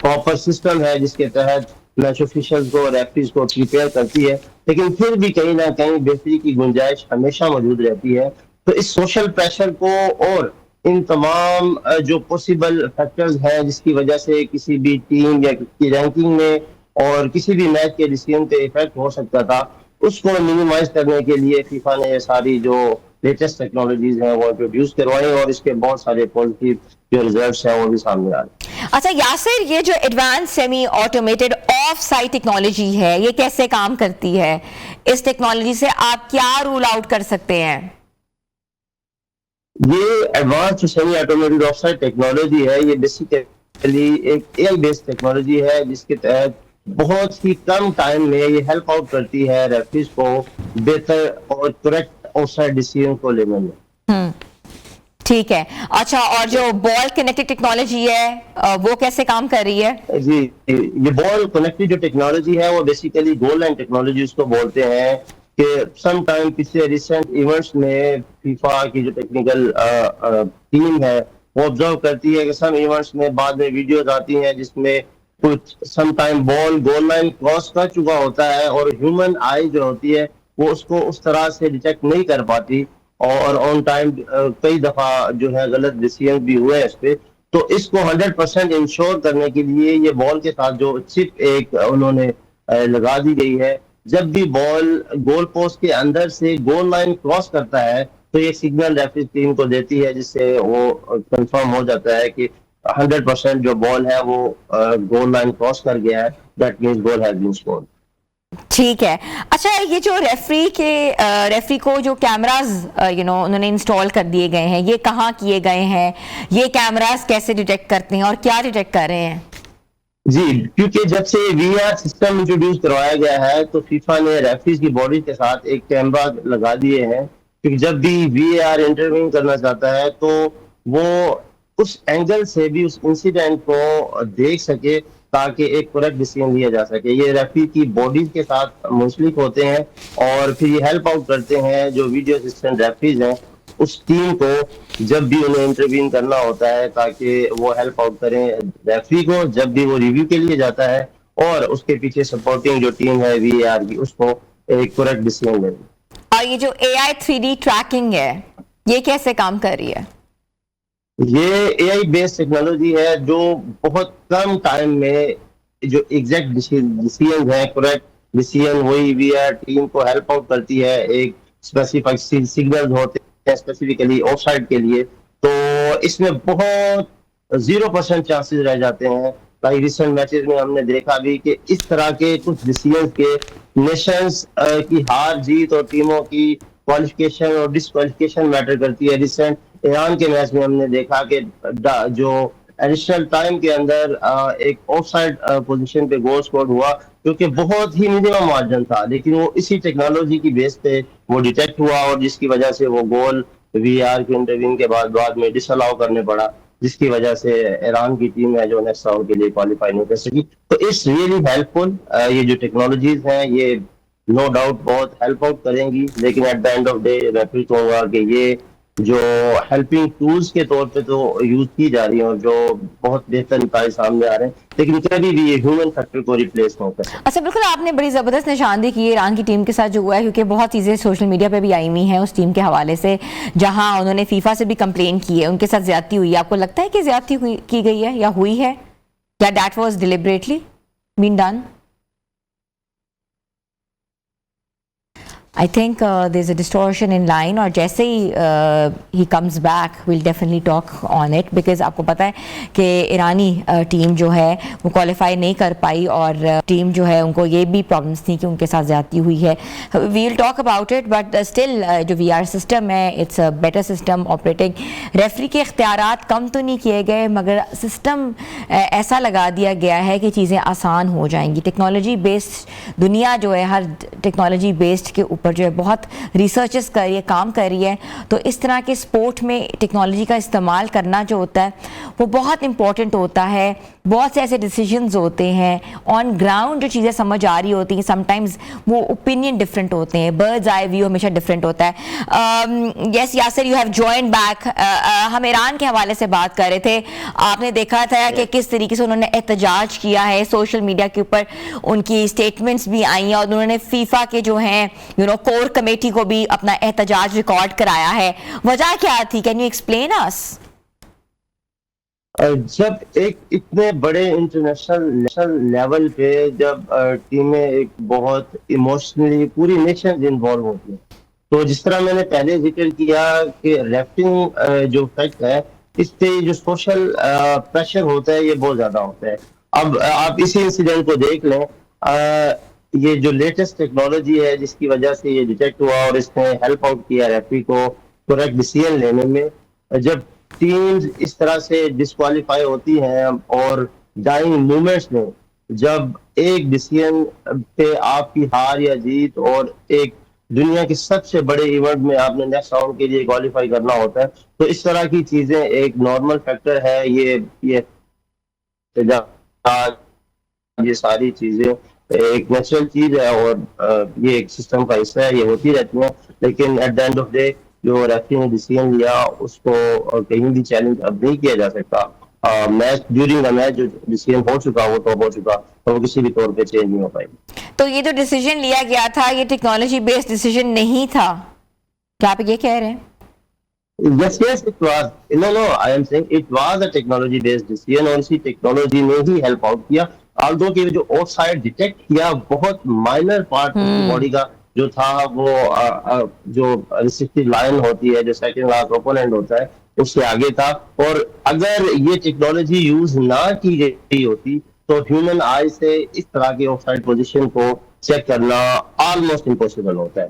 پراپر سسٹم ہے جس کے تحت میچ آفیشلز کو ریفریز کو پریپیئر کرتی ہے، لیکن پھر بھی کہیں نہ کہیں بہتری کی گنجائش ہمیشہ موجود رہتی ہے. تو اس سوشل پریشر کو اور ان تمام جو پوسیبل فیکٹرز ہیں جس کی وجہ سے کسی بھی ٹیم یا کسی کی رینکنگ میں اور کسی بھی میچ کے ڈیسیژن پہ افیکٹ ہو سکتا تھا، اس کو منیمائز کرنے کے لیے فیفا نے یہ ساری جو لیٹسٹ ٹیکنالوجیز ہیں وہ انٹروڈیوس کروائی، اور اس کے بہت سارے پازیٹیو جو ریزلٹس ہیں وہ بھی سامنے آ رہے ہیں. اچھا یاسر، یہ جو advance semi automated of sight technology ہے یہ کیسے کام کرتی ہے؟ اس ٹیکنالوجی سے آپ کیا رول آؤٹ کر سکتے ہیں؟ یہ advance semi automated of sight technology ہے، یہ بیسیکلی ایک اے آئی بیسڈ ٹیکنالوجی ہے جس کے تحت بہت ہی کم ٹائم میں یہ ہیلپ آؤٹ کرتی ہے ریفریز کو بہتر اور کریکٹ آف سائٹ ڈیسیژن کو لینے میں. ٹھیک ہے. اچھا، اور جو بال کنیکٹڈ ٹیکنالوجی ہے وہ کیسے کام کر رہی ہے؟ جی، یہ بال کنیکٹڈ جو ٹیکنالوجی ہے وہ بیسیکلی گول لائن ٹیکنالوجی اس کو بولتے ہیں، کہ سم ٹائم پچھلے ریسنٹ ایونٹس میں فیفا کی جو ٹیکنیکل ٹیم ہے وہ آبزرو کرتی ہے کہ سم ایونٹس میں بعد میں ویڈیوز آتی ہیں جس میں کچھ سم ٹائم بال گول لائن کراس کر چکا ہوتا ہے اور ہیومن آئی جو ہوتی ہے وہ اس کو اس طرح سے ڈیٹیکٹ نہیں کر پاتی، اور آن ٹائم کئی دفعہ جو ہے غلط ڈیسیژن بھی ہوئے اس پہ. تو اس کو 100% انشور کرنے کے لیے یہ بال کے ساتھ جو چپ ایک انہوں نے لگا دی گئی ہے، جب بھی بال گول پوسٹ کے اندر سے گول لائن کراس کرتا ہے تو یہ سگنل ریفری ٹیم کو دیتی ہے، جس سے وہ کنفرم ہو جاتا ہے کہ 100% جو بال ہے وہ گول لائن کراس کر گیا ہے. That means goal has been scored. ٹھیک ہے. اچھا، یہ جو ریفری کو جو کیمراز انہوں نے انسٹال کر دیے گئے ہیں، یہ کہاں کیے گئے ہیں؟ یہ کیمراز کیسے ڈیٹیکٹ کرتے ہیں اور کیا ڈیٹیکٹ کر رہے ہیں؟ جی، کیونکہ جب سے وی آر سسٹم انٹروڈیوس کروایا گیا ہے تو فیفا نے ریفریز کی باڈی کے ساتھ ایک کیمرا لگا دیے ہیں، کہ جب بھی وی آر انٹرویو کرنا چاہتا ہے تو وہ اس اینگل سے بھی اس انسیڈنٹ کو دیکھ سکے تاکہ ایک کریکٹ ڈیسیژن لیا جا سکے. یہ ریفری کی باڈیز کے ساتھ منسلک ہوتے ہیں اور پھر یہ ہیلپ آؤٹ کرتے ہیں جو ویڈیو اسسٹنٹ ریفریز ہیں اس ٹیم کو جب بھی انہیں انٹروین کرنا ہوتا ہے، تاکہ وہ ہیلپ آؤٹ کریں ریفری کو جب بھی وہ ریویو کے لیے جاتا ہے، اور اس کے پیچھے سپورٹنگ جو ٹیم ہے وی اے آر کی اس کو ایک کریکٹ ڈیسیژن لے. اور یہ جو AI 3D ٹریکنگ ہے یہ کیسے کام کر رہی ہے؟ یہ اے آئی بیس ٹیکنالوجی ہے جو بہت کم ٹائم میں جو ایگزیکٹ ڈیسیژن ہے، کریکٹ ڈیسیژن، وہی وی آر ٹیم کو ہیلپ آؤٹ کرتی ہے. ایک اسپیسیفک سگنل ہوتے ہیں اسپیسیفکلی آف سائڈ کے لیے، تو اس میں بہت 0% چانسز رہ جاتے ہیں ریسنٹ میچز میں ہم نے دیکھا بھی کہ اس طرح کے کچھ ڈیسیژنز کے نیشنز کی ہار جیت اور ٹیموں کی کوالیفیکیشن اور ڈسکوالیفیکیشن میٹر کرتی ہے. ریسنٹ ایران کے میچ میں ہم نے دیکھا کہ جو ایڈیشنل ٹائم کے اندر ایک آف سائڈ پوزیشن پہ گول سکور ہوا کیونکہ بہت ہی منیمم مارجن تھا, لیکن وہ اسی ٹیکنالوجی کی بیس پہ وہ ڈیٹیکٹ ہوا اور جس کی وجہ سے وہ گول وی آر کے انٹرویو کے بعد میں ڈس الاؤ کرنے پڑا, جس کی وجہ سے ایران کی ٹیم ہے جو نیکسٹ راؤنڈ کے لیے کوالیفائی نہیں کر سکی. تو اٹس ریئلی ہیلپ فل, یہ جو ٹیکنالوجیز ہیں یہ نو ڈاؤٹ بہت ہیلپ آؤٹ کریں گی, لیکن at the end of day میں پھر کہوں گا کہ یہ جو ہیلپنگ ٹولز کے طور پہ تو یوز کی جا رہی ہیں اور جو بہت بہتر نتائج سامنے آ رہے ہیں, لیکن کبھی بھی یہ ہیومن فیکٹر کو ریپلیس نہیں کر سکتے. اچھا بالکل, آپ نے بڑی زبردست نشاندہی کی ہے ایران کی ٹیم کے ساتھ جو ہوا ہے, کیونکہ بہت چیزیں سوشل میڈیا پہ بھی آئی ہوئی ہیں اس ٹیم کے حوالے سے, جہاں انہوں نے فیفا سے بھی کمپلین کی ہے, ان کے ساتھ زیادتی ہوئی ہے. آپ کو لگتا ہے کہ زیادتی کی گئی ہے یا ہوئی ہے, یا that was deliberately been done? I think there's a distortion in line, اور جیسے ہی he comes back we'll definitely talk on it, because آپ کو پتہ ہے کہ ایرانی ٹیم جو ہے وہ کوالیفائی نہیں کر پائی, اور ٹیم جو ہے ان کو یہ بھی پرابلمس تھیں کہ ان کے ساتھ زیادتی ہوئی ہے. we'll talk about it, but still جو وی آر سسٹم ہے it's a better system operating. Referee کے اختیارات کم تو نہیں کیے گئے, مگر سسٹم ایسا لگا دیا گیا ہے کہ چیزیں آسان ہو جائیں گی. ٹیکنالوجی بیسڈ دنیا جو ہے, ہر ٹیکنالوجی بیسڈ کے اوپر جو ہے بہت ریسرچز کر رہی ہے, کام کر رہی ہے. تو اس طرح کے سپورٹ میں ٹیکنالوجی کا استعمال کرنا جو ہوتا ہے وہ بہت امپورٹنٹ ہوتا ہے. بہت سے ایسے ڈیسیجنز ہوتے ہیں آن گراؤنڈ, جو چیزیں سمجھ آ رہی ہوتی ہیں, سم ٹائمز وہ اوپینین ڈفرینٹ ہوتے ہیں, برڈز آئی ویو ہمیشہ ڈفرینٹ ہوتا ہے. Yes Yasir, you have join back. ہم ایران کے حوالے سے بات کر رہے تھے. آپ نے دیکھا تھا کہ کس طریقے سے انہوں نے احتجاج کیا ہے سوشل میڈیا کے اوپر, ان کی اسٹیٹمنٹس بھی آئی ہیں, اور انہوں نے فیفا کے جو ہیں کور کمیٹی کو بھی اپنا احتجاج ریکارڈ کرایا ہے. وجہ کیا تھی, کین یو ایکسپلین اس؟ جب ایک اتنے بڑے انٹرنیشنل لیول پہ جب ٹیمیں ایک بہت ایموشنلی پوری نیشن انوالو ہوتی ہیں, تو جس طرح میں نے پہلے ذکر کیا کہ ریفٹنگ جو فیکٹ ہے اس پہ جو سوشل پریشر ہوتا ہے یہ بہت زیادہ ہوتا ہے. اب آپ اسی انسیڈنٹ کو دیکھ لیں, یہ جو لیٹسٹ ٹیکنالوجی ہے جس کی وجہ سے یہ ڈیٹیکٹ ہوا اور اس نے ہیلپ آؤٹ کیا ریفری کو کریکٹ ڈیسیژن لینے میں. جب ٹیمز اس طرح سے ڈسکوالیفائی ہوتی ہیں اور ڈائنگ مومنٹس میں جب ایک ڈیسیژن پہ آپ کی ہار یا جیت اور ایک دنیا کے سب سے بڑے ایونٹ میں آپ نے نیکسٹ راؤنڈ کے لیے کوالیفائی کرنا ہوتا ہے, تو اس طرح کی چیزیں ایک نارمل فیکٹر ہے. یہ ساری چیزیں ایک نیچرل چیز ہے اور یہ ایک سسٹم کا حصہ ہے, یہ ہوتی رہتی ہیں. لیکن at the end of day جو ریفری نے ڈیسیژن لیا اس کو کہیں بھی چیلنج اب نہیں کیا جا سکتا. میچ ڈیورنگ دا میچ جو ڈیسیژن ہو چکا وہ تو ہو چکا, اور وہ کسی بھی طور پہ چینج نہیں ہو پائے گی. تو یہ جو ڈیسیژن لیا گیا تھا یہ ٹیکنالوجی بیسڈ ڈیسیژن نہیں تھا, کیا آپ یہ کہہ رہے ہیں؟ Yes, it was. No, I am saying it was a technology-based decision, اور اسی ٹیکنالوجی نے ہی ہیلپ آؤٹ کیا. although کہ جو آف سائڈ ڈیٹیکٹ کیا بہت مائنر پارٹ باڈی کا جو تھا, وہ جو ریسٹرکٹیو لائن ہوتی ہے جو سیکنڈ لاسٹ اوپوننٹ ہوتا ہے اس سے آگے تھا. اور اگر یہ ٹیکنالوجی یوز نہ کی گئی ہوتی تو ہیومن آئی سے اس طرح کے آف سائڈ پوزیشن کو چیک کرنا آلموسٹ امپوسیبل ہوتا ہے.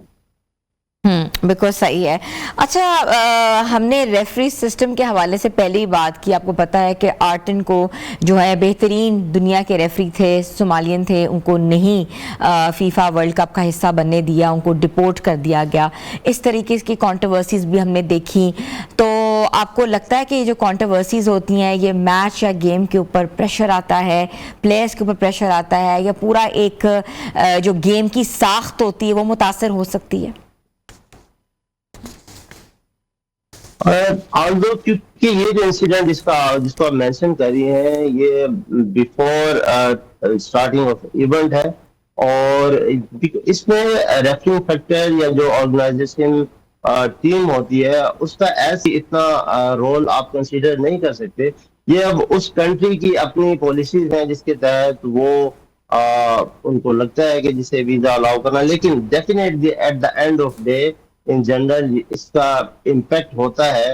بالکل صحیح ہے. اچھا, ہم نے ریفری سسٹم کے حوالے سے پہلے ہی بات کی. آپ کو پتہ ہے کہ آرٹن کو جو ہے بہترین دنیا کے ریفری تھے, صومالین تھے, ان کو نہیں فیفا ورلڈ کپ کا حصہ بننے دیا, ان کو ڈپورٹ کر دیا گیا. اس طریقے کی کانٹروورسیز بھی ہم نے دیکھی. تو آپ کو لگتا ہے کہ یہ جو کانٹروورسیز ہوتی ہیں یہ میچ یا گیم کے اوپر پریشر آتا ہے, پلیئرس کے اوپر پریشر آتا ہے, یا پورا ایک جو گیم کی ساخت ہوتی ہے وہ متاثر ہو سکتی ہے؟ کیونکہ یہ جو انسیڈنٹ جس کو آپ مینشن کر رہی ہیں یہ بیفور اسٹارٹنگ آف ایونٹ ہے, اور اس میں ریفرنگ فیکٹر یا جو آرگنائزیشن ٹیم ہوتی ہے اس کا ایسے اتنا رول آپ کنسیڈر نہیں کر سکتے. یہ اب اس کنٹری کی اپنی پالیسیز ہیں جس کے تحت وہ ان کو لگتا ہے کہ جسے ویزا الاؤ کرنا, لیکن definitely at the end of day in general اس کا امپیکٹ ہوتا ہے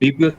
DPO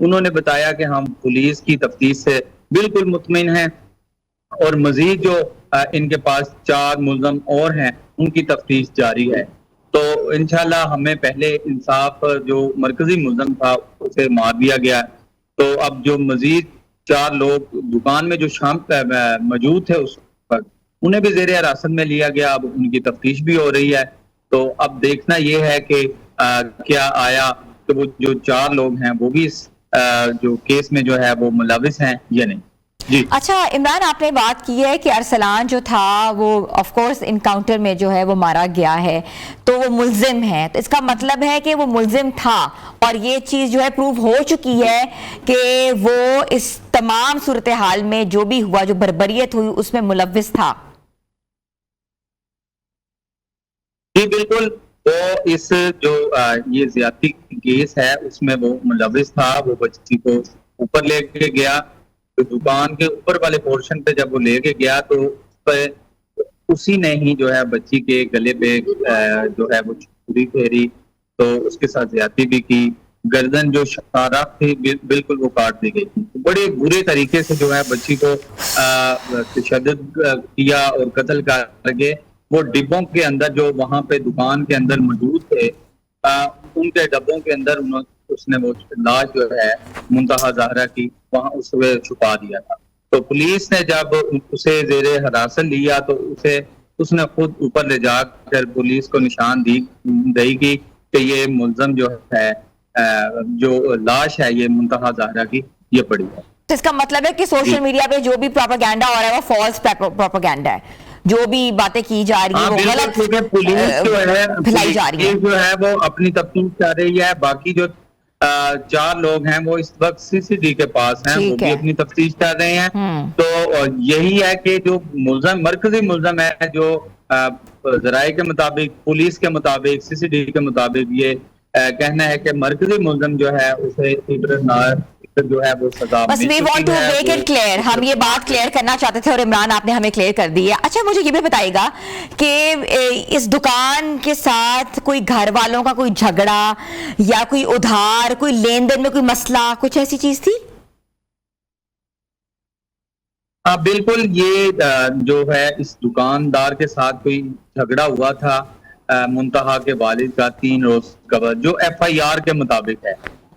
انہوں نے بتایا کہ ہم پولیس کی تفتیش سے بالکل مطمئن ہیں اور مزید جو ان کے پاس 4 ملزم اور ہیں ان کی تفتیش جاری ہے. تو انشاءاللہ ہمیں پہلے انصاف جو مرکزی ملزم تھا اسے مار دیا گیا. تو اب جو مزید 4 لوگ دکان میں جو شام موجود تھے اس وقت انہیں بھی زیر حراست میں لیا گیا. اب ان کی تفتیش بھی ہو رہی ہے. تو اب دیکھنا یہ ہے کہ کیا آیا کہ وہ جو 4 لوگ ہیں وہ بھی اس جو کیس میں جو ہے وہ ملوث ہیں یا نہیں. جی اچھا عمران، آپ نے بات کی ہے کہ ارسلان جو تھا وہ آف کورس انکاؤنٹر میں جو ہے وہ مارا گیا ہے تو وہ ملزم ہے، تو اس کا مطلب ہے کہ وہ ملزم تھا اور یہ چیز جو ہے پروو ہو چکی ہے کہ وہ اس تمام صورتحال میں جو بھی ہوا، جو بربریت ہوئی، اس میں ملوث تھا. جی بالکل. تو اس جو یہ زیادتی کیس ہے اس میں وہ ملوث تھا. وہ بچی کو اوپر لے کے گیا، دکان کے اوپر والے پورشن پہ جب وہ لے کے گیا تو اسی نے ہی جو ہے بچی کے گلے پہ جو ہے وہ چھری پھیری، تو اس کے ساتھ زیادتی بھی کی. گردن جو شارخ تھی بالکل وہ کاٹ دی گئی. بڑے برے طریقے سے جو ہے بچی کو تشدد کیا اور قتل کر کے وہ ڈبوں کے اندر جو وہاں پہ دکان کے اندر موجود تھے ان کے ڈبوں کے اندر اس نے وہ لاش جو ہے منتہا زہرا کی وہاں اس میں چھپا دیا تھا. تو پولیس نے جب اسے زیر حراست لیا تو اس نے خود اوپر لے جا کر پولیس کو نشان دہی کی کہ یہ ملزم جو ہے جو لاش ہے یہ منتہا زہرا کی یہ پڑی ہے. تو اس کا مطلب ہے کہ سوشل میڈیا پہ جو بھی پروپیگنڈا ہو رہا ہے وہ فالس پروپیگنڈا ہے، جو بھی باتیں کی جا رہی ہیں وہ غلط پولیس جو ہے پھیلائی جا رہی ہے. جو ہے وہ اپنی تفتیش کر رہی ہے. باقی جو 4 لوگ ہیں وہ اس وقت سی سی ڈی کے پاس ہیں، وہ بھی اپنی تفتیش کر رہے ہیں. تو یہی ہے کہ جو ملزم مرکزی ملزم ہے جو ذرائع کے مطابق، پولیس کے مطابق، سی سی ڈی کے مطابق یہ کہنا ہے کہ مرکزی ملزم جو ہے اسے جو ہے وہ سزا بس we want to make it clear، ہم یہ بات کلیئر کرنا چاہتے تھے اور عمران آپ نے ہمیں کلیئر کر دی ہے. اچھا مجھے یہ بھی بتائیے گا کہ اس دکان کے ساتھ کوئی گھر والوں کا کوئی جھگڑا یا کوئی ادھار، کوئی لین دین میں کوئی مسئلہ، کچھ ایسی چیز تھی؟ ہاں بالکل. یہ جو ہے اس دکاندار کے ساتھ کوئی جھگڑا ہوا تھا منتہا کے والد کا 3 روز قبل، جو ایف آئی آر کے مطابق ہے.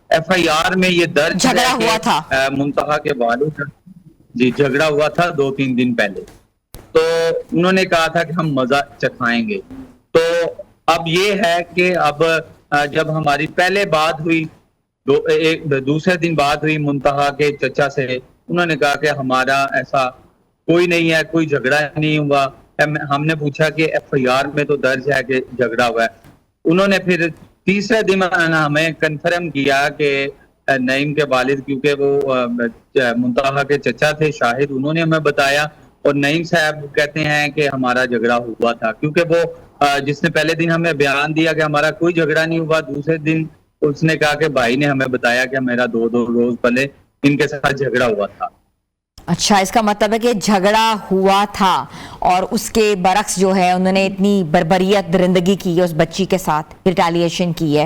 ایف آئی آر میں یہ درج جھگڑا ہوا تھا منتہا کے والد جی جھگڑا ہوا تھا 2-3 دن پہلے. تو انہوں نے کہا تھا کہ ہم مزہ چکھائیں گے. تو اب یہ ہے کہ اب جب ہماری پہلے بات ہوئی، دوسرے دن بات ہوئی منتہا کے چچا سے، انہوں نے کہا کہ ہمارا ایسا کوئی نہیں ہے، کوئی جھگڑا نہیں ہوا. ہم نے پوچھا کہ ایف آئی آر میں تو درج ہے کہ جھگڑا ہوا ہے. انہوں نے پھر تیسرے دن ہمیں کنفرم کیا کہ نعیم کے والد، کیونکہ وہ منتہا کے چچا تھے شاہد، انہوں نے ہمیں بتایا اور نعیم صاحب کہتے ہیں کہ ہمارا جھگڑا ہوا تھا. کیونکہ وہ جس نے پہلے دن ہمیں بیان دیا کہ ہمارا کوئی جھگڑا نہیں ہوا، دوسرے دن اس نے کہا کہ بھائی نے ہمیں بتایا کہ میرا 2 روز پہلے ان کے ساتھ جھگڑا ہوا تھا. اچھا، اس کا مطلب ہے کہ جھگڑا ہوا تھا اور اس کے برعکس جو ہے انہوں نے اتنی بربریت درندگی کی ہے اس بچی کے ساتھ، ریٹیلیشن کی ہے.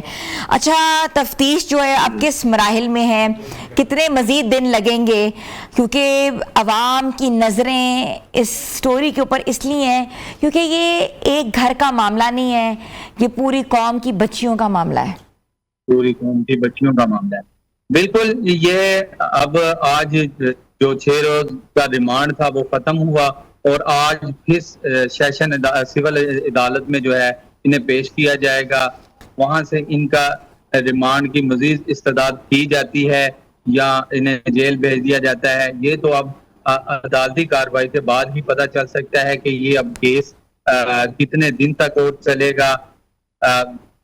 اچھا، تفتیش جو ہے اب کس مراحل میں ہے؟ کتنے مزید دن لگیں گے؟ کیونکہ عوام کی نظریں اس سٹوری کے اوپر اس لیے ہیں کیونکہ یہ ایک گھر کا معاملہ نہیں ہے، یہ پوری قوم کی بچیوں کا معاملہ ہے. پوری قوم کی بچیوں کا معاملہ ہے. بالکل. یہ اب آج جو 6 روز کا ریمانڈ تھا وہ ختم ہوا اور آج پھر سیشن سول عدالت میں جو ہے انہیں پیش کیا جائے گا. وہاں سے ان کا ریمانڈ کی مزید استداد کی جاتی ہے یا انہیں جیل بھیج دیا جاتا ہے. یہ تو اب عدالتی کارروائی کے بعد ہی پتہ چل سکتا ہے کہ یہ اب کیس کتنے دن تک اور چلے گا.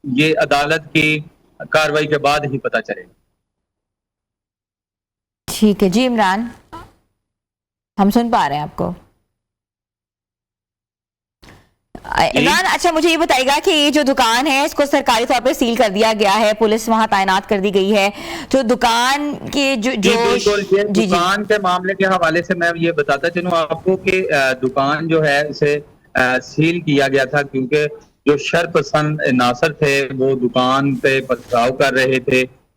یہ عدالت کی کارروائی کے بعد ہی پتہ چلے گا. ٹھیک ہے جی عمران، ہم سن پا رہے ہیں آپ کو. عمران اچھا مجھے یہ بتائیے گا کہ یہ جو دکان ہے اس کو سرکاری طور پہ سیل کر دیا گیا ہے، پولیس وہاں تعینات کر دی گئی ہے، تو دکان کے جو دکان کے معاملے کے حوالے سے میں یہ بتاتا چلوں آپ کو کہ دکان جو ہے اسے سیل کیا گیا تھا کیونکہ جو شر پسند عناصر تھے وہ دکان پہ پتھراؤ کر رہے تھے.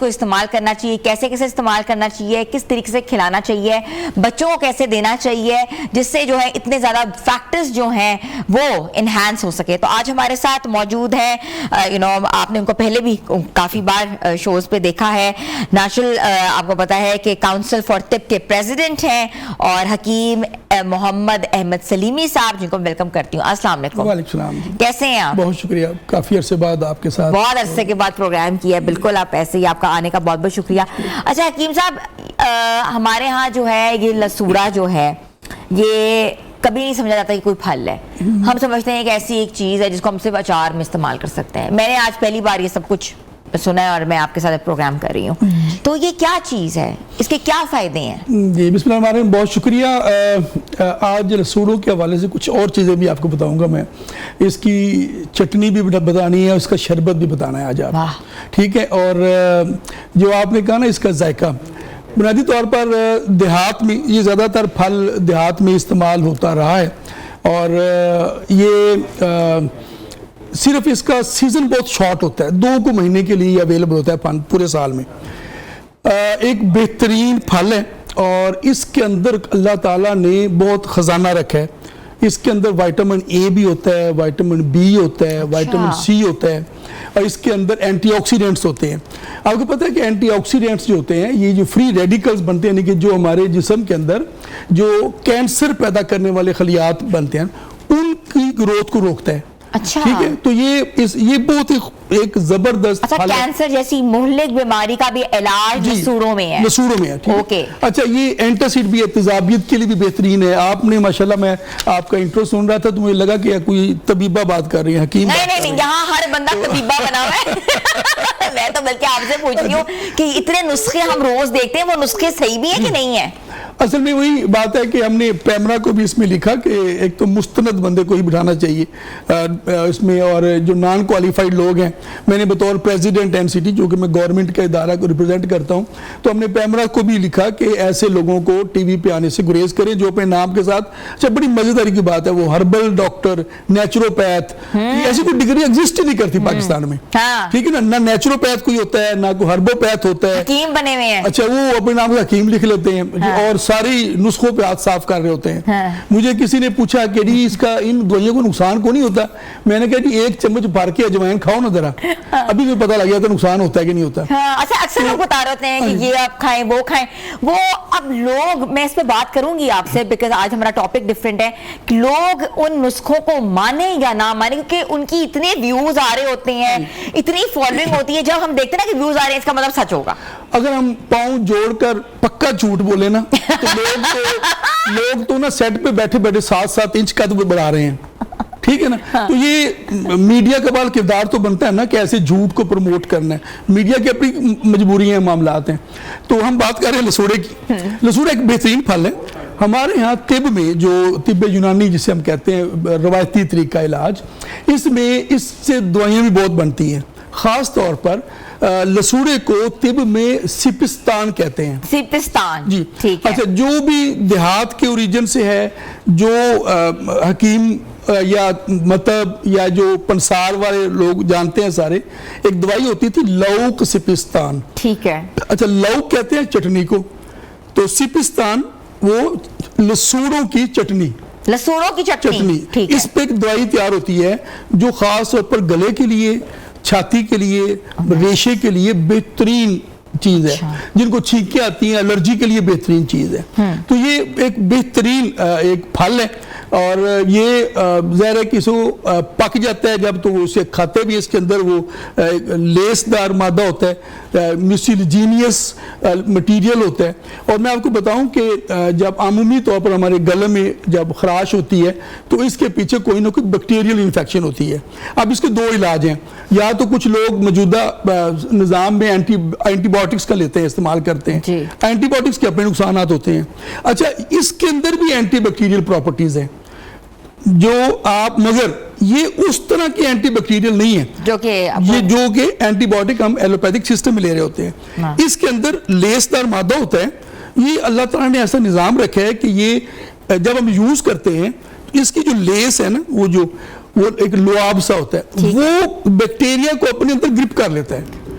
کو استعمال کرنا چاہیے, کیسے کیسے استعمال کرنا چاہیے, کس طریقے سے کھلانا چاہیے, بچوں کو کیسے دینا چاہیے جس سے جو ہے اتنے زیادہ فیکٹرز جو ہیں وہ انہینس ہو سکے. تو آج ہمارے ساتھ موجود ہے, آپ نے ان کو پہلے بھی کافی بار شوز پہ دیکھا ہے, نیشنل آپ کو پتا ہے کہ کاؤنسل فار طب کے پریزیڈنٹ ہیں, اور حکیم محمد احمد سلیمی صاحب, جن کو ویلکم کرتی ہوں. السلام علیکم. وعلیکم السلام. کیسے ہیں آپ؟ بہت شکریہ, کافی عرصے بعد آپ کے ساتھ, بہت عرصے کے بعد پروگرام کیا ہے. بالکل, آپ ایسے ہی, آپ کا آنے کا بہت بہت شکریہ. اچھا حکیم صاحب, ہمارے ہاں جو ہے یہ لسوڑا جو ہے یہ کبھی نہیں سمجھا جاتا کہ کوئی پھل ہے. ہم سمجھتے ہیں کہ ایسی ایک چیز ہے جس کو ہم صرف اچار میں استعمال کر سکتے ہیں. میں نے آج پہلی بار یہ سب کچھ سنا ہے اور میں آپ کے ساتھ پروگرام کر رہی ہوں. تو یہ کیا چیز ہے, اس کے کیا فائدے ہیں؟ جی بسم اللہ الرحمن الرحیم, بہت شکریہ. آج لسوڑوں کے حوالے سے کچھ اور چیزیں بھی آپ کو بتاؤں گا میں. اس کی چٹنی بھی بتانی ہے, اس کا شربت بھی بتانا ہے آج آپ, ٹھیک ہے. اور جو آپ نے کہا نا اس کا ذائقہ, بنیادی طور پر دیہات میں یہ زیادہ تر پھل دیہات میں استعمال ہوتا رہا ہے, اور یہ صرف اس کا سیزن بہت شارٹ ہوتا ہے, 2 مہینے کے لیے اویلیبل ہوتا ہے پورے سال میں. ایک بہترین پھل ہے, اور اس کے اندر اللہ تعالیٰ نے بہت خزانہ رکھا ہے. اس کے اندر وائٹامن اے بھی ہوتا ہے, وائٹامن بی ہوتا ہے, وائٹامن سی ہوتا ہے, اور اس کے اندر اینٹی آکسیڈنٹس ہوتے ہیں. آپ کو پتہ ہے کہ اینٹی آکسیڈنٹس جو ہوتے ہیں یہ جو فری ریڈیکلز بنتے ہیں, یعنی کہ جو ہمارے جسم کے اندر جو کینسر پیدا کرنے والے خلیات بنتے ہیں ان کی گروتھ کو روکتا ہے. اچھا, ٹھیک ہے. تو یہ بہت ایک زبردست اچھا, کینسر جیسی مہلک بیماری کا بھی علاج لسوڑوں میں ہے. لسوڑوں میں ہے, اوکے. اچھا, یہ اینٹاسیڈ بھی ہے, تیزابیت کے لیے بھی بہترین ہے. آپ نے ماشاءاللہ, میں آپ کا انٹرو سن رہا تھا تو مجھے لگا کہ کوئی طبیبہ بات کر رہی ہے, حکیم. نہیں, یہاں ہر بندہ طبیبہ بنا ہوا ہے. میں تو بلکہ آپ سے پوچھ رہی ہوں کہ اتنے نسخے ہم روز دیکھتے ہیں, وہ نسخے صحیح بھی ہیں کہ نہیں ہیں؟ اصل میں وہی بات ہے کہ ہم نے پیمرا کو بھی اس میں لکھا کہ ایک تو مستند بندے کو ہی بٹھانا چاہیے اس میں, اور جو نان کوالیفائڈ لوگ ہیں. میں نے بطور پریزیڈنٹ این سی ٹی, جو کہ میں گورنمنٹ کا ادارہ کو ریپرزینٹ کرتا ہوں, تو ہم نے پیمرا کو بھی لکھا کہ ایسے لوگوں کو ٹی وی پہ آنے سے گریز کریں جو اپنے نام کے ساتھ. اچھا, بڑی مزیداری کی بات ہے, وہ ہربل ڈاکٹر, نیچروپیتھ, ایسی کوئی ڈگری ایگزسٹ ہی نہیں کرتی پاکستان میں, ٹھیک ہے نا. نہ نیچروپیتھ کوئی ہوتا ہے, نہ کوئی ہربوپیتھ ہوتا ہے. حکیم بنے ہوئے ہیں. اچھا, وہ اپنے نام کا حکیم لکھ لیتے ہیں, اور ساری نسخوں پہ ہاتھ صاف کر رہے ہوتے ہیں. مجھے کسی نے پوچھا کہ جی اس کا ان دوائیوں کو نقصان کو نہیں ہوتا. میں نے کہا جی 1 چمچ بھر کے اجوائن کھاؤ نا ذرا, ابھی بھی پتہ لگ گیا تو نقصان ہوتا ہے کہ نہیں ہوتا. اچھا, اکثر لوگ بتا رہے ہوتے ہیں کہ یہ آپ کھائیں, وہ کھائیں. وہ اب لوگ, میں اس پہ بات کروں گی آپ سے بیکاز آج ہمارا ٹاپک ڈفرینٹ ہے, کہ لوگ ان نسخوں کو مانیں یا نہ مانیں, کیونکہ ان کی اتنے ویوز آ رہے ہوتے ہیں, اتنی فالوئنگ ہوتی ہے. جب ہم دیکھتے ہیں نا کہ ویوز آ رہے ہیں, اس کا مطلب سچ ہوگا. اگر ہم پاؤں جوڑ کر پکا جھوٹ بولے نا تو لوگ تو نا سیٹ پہ بیٹھے بیٹھے 7-7 انچ قد بڑھا رہے ہیں, ٹھیک ہے نا. تو یہ میڈیا کا بال کردار تو بنتا ہے نا کہ ایسے جھوٹ کو پروموٹ کرنا ہے. میڈیا کی اپنی مجبوری ہیں, معاملات ہیں. تو ہم بات کر رہے ہیں لسوڑے کی. لسوڑا ایک بہترین پھل ہے. ہمارے ہاں طب میں جو طب یونانی جسے ہم کہتے ہیں, روایتی طریقہ علاج, اس میں اس سے دوائیاں بھی بہت بنتی ہیں. خاص طور پر لسوڑے کو طب میں سپستان کہتے ہیں. سپستان, جی, ٹھیک ہے. اچھا, جو بھی دیہات کے اوریجن سے ہے, جو حکیم یا مطب یا جو پنسار والے لوگ جانتے ہیں سارے, ایک دوائی ہوتی تھی لوک سپستان. ٹھیک ہے. اچھا, لوک کہتے ہیں چٹنی کو, تو سپستان وہ لسوڑوں کی چٹنی. لسوڑوں کی چٹنی, ٹھیک ہے. اس پہ ایک دوائی تیار ہوتی ہے جو خاص طور پر گلے کے لیے, چھاتی کے لیے, ریشے کے لیے بہترین چیز ہے. جن کو چھینکیں آتی ہیں, الرجی کے لیے بہترین چیز ہے. تو یہ ایک بہترین ایک پھل ہے, اور یہ ظاہر ہے کہ اس کو پک جاتا ہے جب تو اسے کھاتے بھی, اس کے اندر وہ لیس دار مادہ ہوتا ہے, میوسیلیجینیس مٹیریل ہوتا ہے. اور میں آپ کو بتاؤں کہ جب عمومی طور پر ہمارے گلے میں جب خراش ہوتی ہے تو اس کے پیچھے کوئی نہ کوئی بیکٹیریل انفیکشن ہوتی ہے. اب اس کے 2 علاج ہیں. یا تو کچھ لوگ موجودہ نظام میں اینٹی بایوٹکس کا لیتے ہیں, استعمال کرتے ہیں. اینٹی بایوٹکس کے اپنے نقصانات ہوتے ہیں. اچھا, اس کے اندر بھی اینٹی بیکٹیریل پراپرٹیز ہیں جو آپ, مگر یہ اس طرح کی اینٹی بیکٹیریل نہیں ہے جو کہ اینٹی بایوٹک ہم ایلوپیتھک سسٹم میں لے رہے ہوتے ہیں. اس کے اندر لیس دار مادہ ہوتا ہے. یہ اللہ تعالیٰ نے ایسا نظام رکھا ہے کہ یہ جب ہم یوز کرتے ہیں, اس کی جو لیس ہے نا, وہ ایک لعاب سا ہوتا ہے, وہ بیکٹیریا کو اپنے اندر گرپ کر لیتا ہے.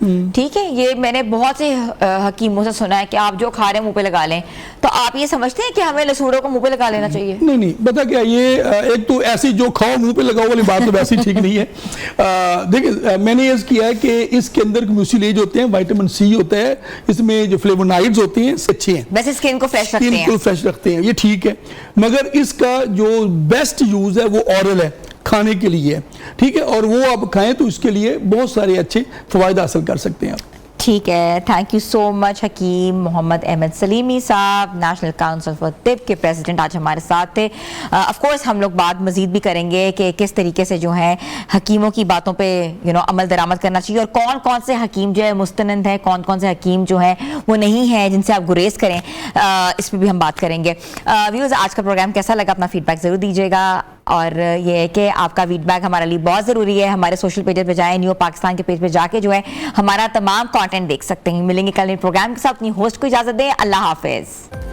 ٹھیک ہے, یہ میں نے بہت سے حکیموں سے سنا ہے کہ آپ جو کھا رہے ہیں منہ پہ لگا لیں, تو آپ یہ سمجھتے ہیں کہ ہمیں لسوڑوں کو منہ پہ لگا لینا چاہیے؟ نہیں, پتا کیا, یہ ایک تو ایسی جو کھاؤ منہ پہ لگاؤ والی بات تو ویسی ٹھیک نہیں ہے. دیکھیں میں نے یہ کیا ہے کہ اس کے اندر میوسیلیج ہوتے ہیں, وائٹامن سی ہوتا ہے, اس میں جو فلیوونائڈز ہوتے ہیں اچھے ہیں, ویسے اسکن کو فریش رکھتے ہیں, اسکن کو فریش رکھتے ہیں, یہ ٹھیک ہے. مگر اس کا جو بیسٹ یوز ہے وہ اورل ہے, کھانے کے لیے, ٹھیک ہے, اور وہ آپ کھائیں تو اس کے لیے بہت سارے اچھے فوائد حاصل کر سکتے ہیں آپ. ٹھیک ہے, تھینک یو سو مچ حکیم محمد احمد سلیمی صاحب, نیشنل کاؤنسل فار طب کے پریزیڈنٹ, آج ہمارے ساتھ تھے. آف کورس ہم لوگ بات مزید بھی کریں گے کہ کس طریقے سے جو ہے حکیموں کی باتوں پہ عمل درآمد کرنا چاہیے, اور کون کون سے حکیم جو ہے مستند ہیں, کون کون سے حکیم جو ہیں وہ نہیں ہیں جن سے آپ گریز کریں, اس پہ بھی ہم بات کریں گے. ویورز, آج کا پروگرام کیسا لگا اپنا فیڈ بیک ضرور دیجیے گا, اور یہ ہے کہ آپ کا فیڈ بیک ہمارے لیے بہت ضروری ہے. ہمارے سوشل پیجز پہ جائیں, نیو پاکستان کے پیج پہ جا کے جو ہے ہمارا تمام کانٹینٹ دیکھ سکتے ہیں. ملیں گے کل نئے پروگرام کے ساتھ. اپنی ہوسٹ کو اجازت دیں, اللہ حافظ.